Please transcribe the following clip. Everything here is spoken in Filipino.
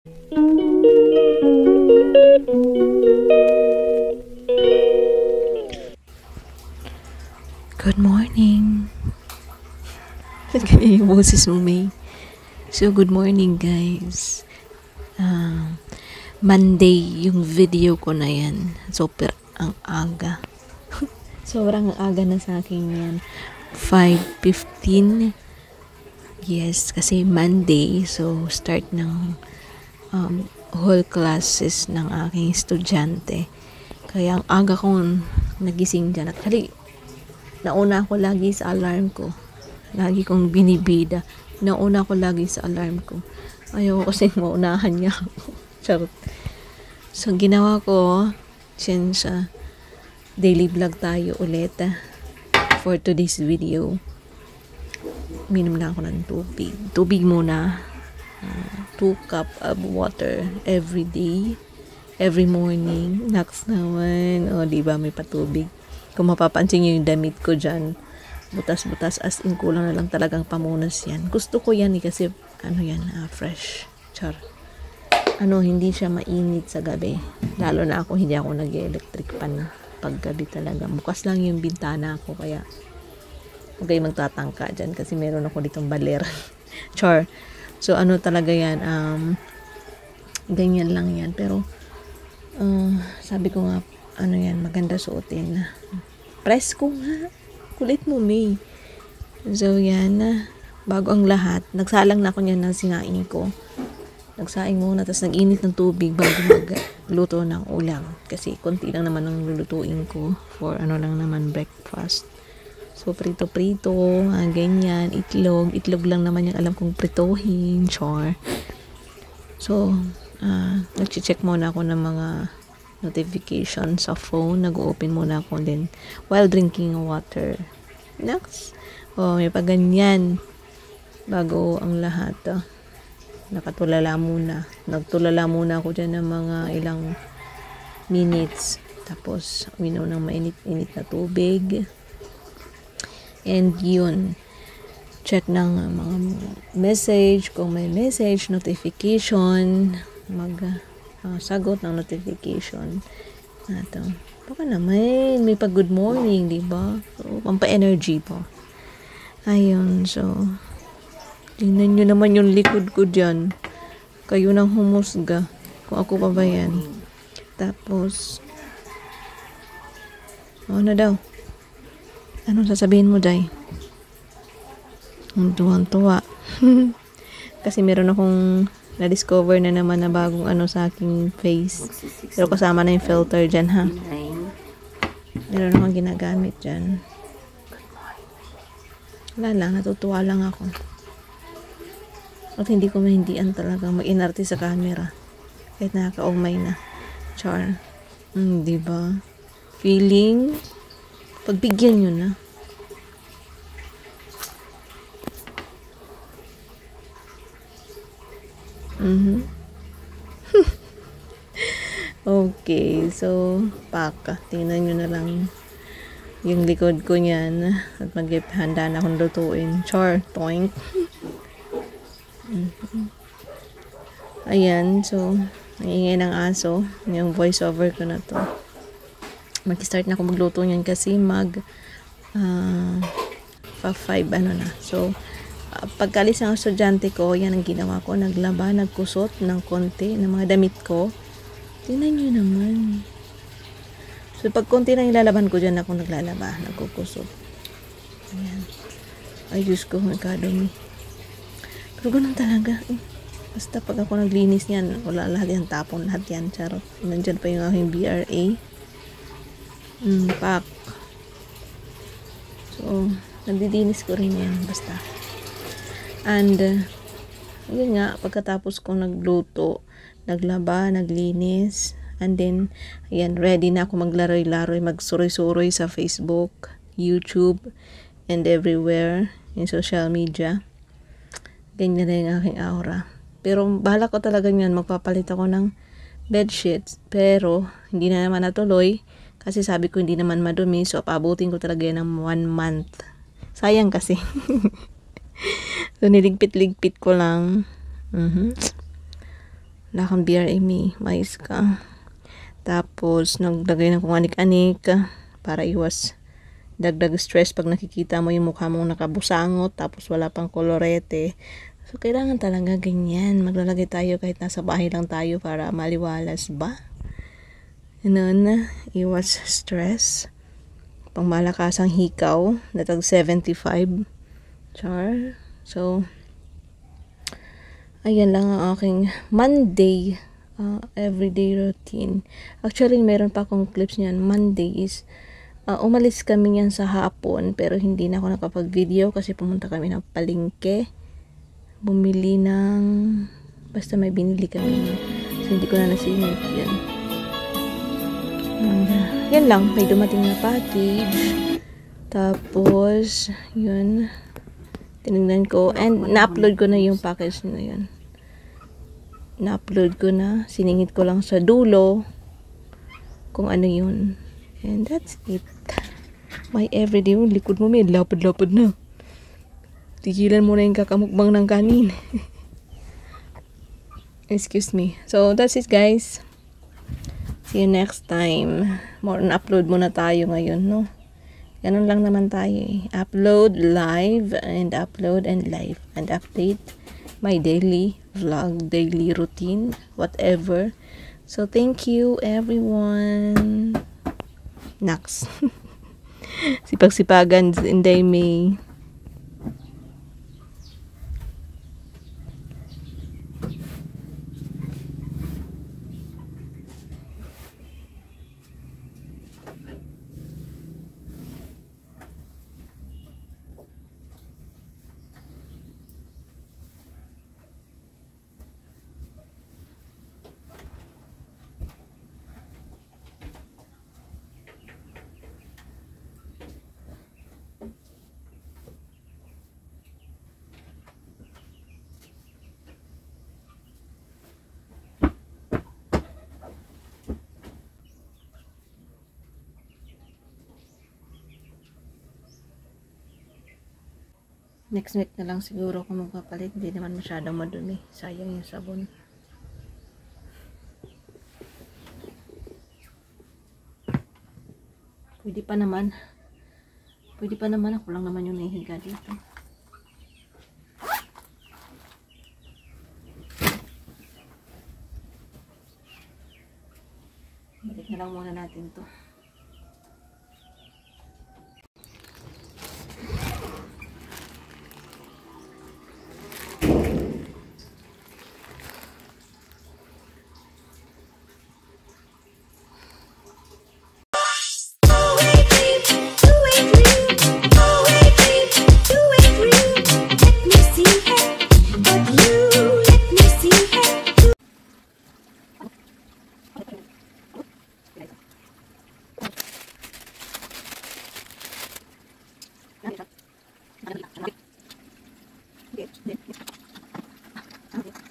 Good morning. Kaya yung boses mo, May. So, good morning, guys. Monday yung video ko na yan. Super ang aga. Sobrang aga na sa akin yan. 5:15. Yes, kasi Monday. So, start ng whole classes ng aking estudyante. Kaya ang aga kong nagising dyan. Actually, nauna ako lagi sa alarm ko. Lagi kong binibida. Nauna ako lagi sa alarm ko. Ayaw kasi maunahan niya ako. Charot. So, ginawa ko, since daily vlog tayo ulit for today's video, minom na ako ng tubig. Tubig muna. 2 cup of water every day. Every morning. Next naman. O, diba may patubig. Kung mapapansin nyo yung damit ko dyan, butas-butas, as in kulang na lang talagang pamunas yan. Gusto ko yan kasi, fresh. Char. Hindi siya mainit sa gabi. Lalo na ako, hindi ako nag-electric pan pag gabi talaga. Bukas lang yung bintana ko, kaya huwag kayo magtatangka dyan kasi meron ako ditong baler. Char. So, talaga yan, ganyan lang yan. Pero, sabi ko nga, maganda suotin. Presko nga. Kulit mo, May. So, yan. Bago ang lahat, nagsalang na ako niyan ng sinaing ko. Nagsaing muna, tapos nag-init ng tubig bago magluto ng ulam. Kasi, konti lang naman ang lulutuin ko for lang naman breakfast. So, prito-prito, ganyan, itlog. Itlog lang naman yung alam kong pritohin, char. So, nag-check muna ako ng mga notification sa phone. Nag-open muna ako din while drinking water. Next. May paganyan. Bago ang lahat. Nakatulala muna. Nagtulala muna ako dyan ng mga ilang minutes. Tapos, uminom ng mainit-init na tubig. And yun. Check ng mga message. Kung may message, notification. Sagot ng notification. Baka naman may pag good morning, diba? So, pampa-energy po. Ayun, so tingnan nyo naman yung likod ko dyan. Kayo nang humusga kung ako pa ba yan. Tapos ano daw? Anong sasabihin mo, Day? Ang tuwang-tuwa. Kasi meron akong na-discover na naman na bagong sa aking face. Pero kasama na yung filter dyan, ha? Meron akong ginagamit dyan. Wala lang, natutuwa lang ako. At hindi ko mahindian talaga mag-inarte sa camera. Kahit nakaka-umay na. Char. Diba? Feeling, pagbigyan nyo na. Okay, so tingnan nyo na lang yung likod ko niyan at maghanda na akong lutuin. Char, toink. Ayan, so maingay ng aso yung voice over ko na to. Mag-start na ako magluto niyan kasi 5 na. So pagkalis ng estudyante ko, yan ang ginawa ko. Naglaba, nagkusot ng konti ng mga damit ko. Tingnan nyo naman. So, pag konti lang ilalaban ko dyan, ako naglalaba. Nagkukusot. Ayan. Ay, Diyos ko, magkadumi. Pero ganun talaga. Basta pag ako naglinis yan, wala lahat yan, tapon lahat yan. Charot. Nandyan pa yung aking BRA. Pack. So, nandidinis ko rin yan. Basta. And, yun nga, pagkatapos kong nagluto, naglaba, naglinis, and then, ayan, ready na ako maglaroy-laroy, magsuroy-suroy sa Facebook, YouTube, and everywhere, in social media. Ganyan na yung aking aura. Pero, bahala ko talaga yan, magpapalit ako ng bedsheets, pero, hindi na naman natuloy, kasi sabi ko hindi naman madumi, so, paabutin ko talaga yan ng 1 month. Sayang kasi. So, niligpit-ligpit ko lang. Wala kang BRME, mais ka. Tapos, naglagay ng kung anik-anik para iwas dagdag stress pag nakikita mo yung mukha mong nakabusangot tapos wala pang kolorete. So, kailangan talaga ganyan. Maglalagay tayo kahit nasa bahay lang tayo para maliwalas ba? Ganun, iwas stress. Pang malakasang hikaw, natag 75. Char. So, ayan lang ang aking Monday everyday routine. Actually, meron pa akong clips niyan. Monday is umalis kami niyan sa hapon pero hindi na ako nakapag-video kasi pumunta kami ng palengke. Bumili ng basta may binili kami. So, hindi ko na nasingit yan. And, yan lang. May dumating na package. Tapos, yun. Tinignan ko. And, na-upload ko na yung package na yun. Na-upload ko na. Siningit ko lang sa dulo kung ano yun. And that's it. My everyday. Yung likod mo, may lapad-lapad na. Tigilan mo na yung kakamukbang ng kanin. Excuse me. So, that's it, guys. See you next time. More on upload muna tayo ngayon, no? Ganun lang naman tayo eh. Upload live and upload and live and update my daily vlog, daily routine, whatever. So, thank you everyone. Next. Sipag-sipagan, Inday May. Next week na lang siguro kung magpapalit. Hindi naman masyadong madumi. Sayang yung sabon. Pwede pa naman. Pwede pa naman. Ako lang naman yung nahihiga dito. Balik na lang muna natin to. Okay.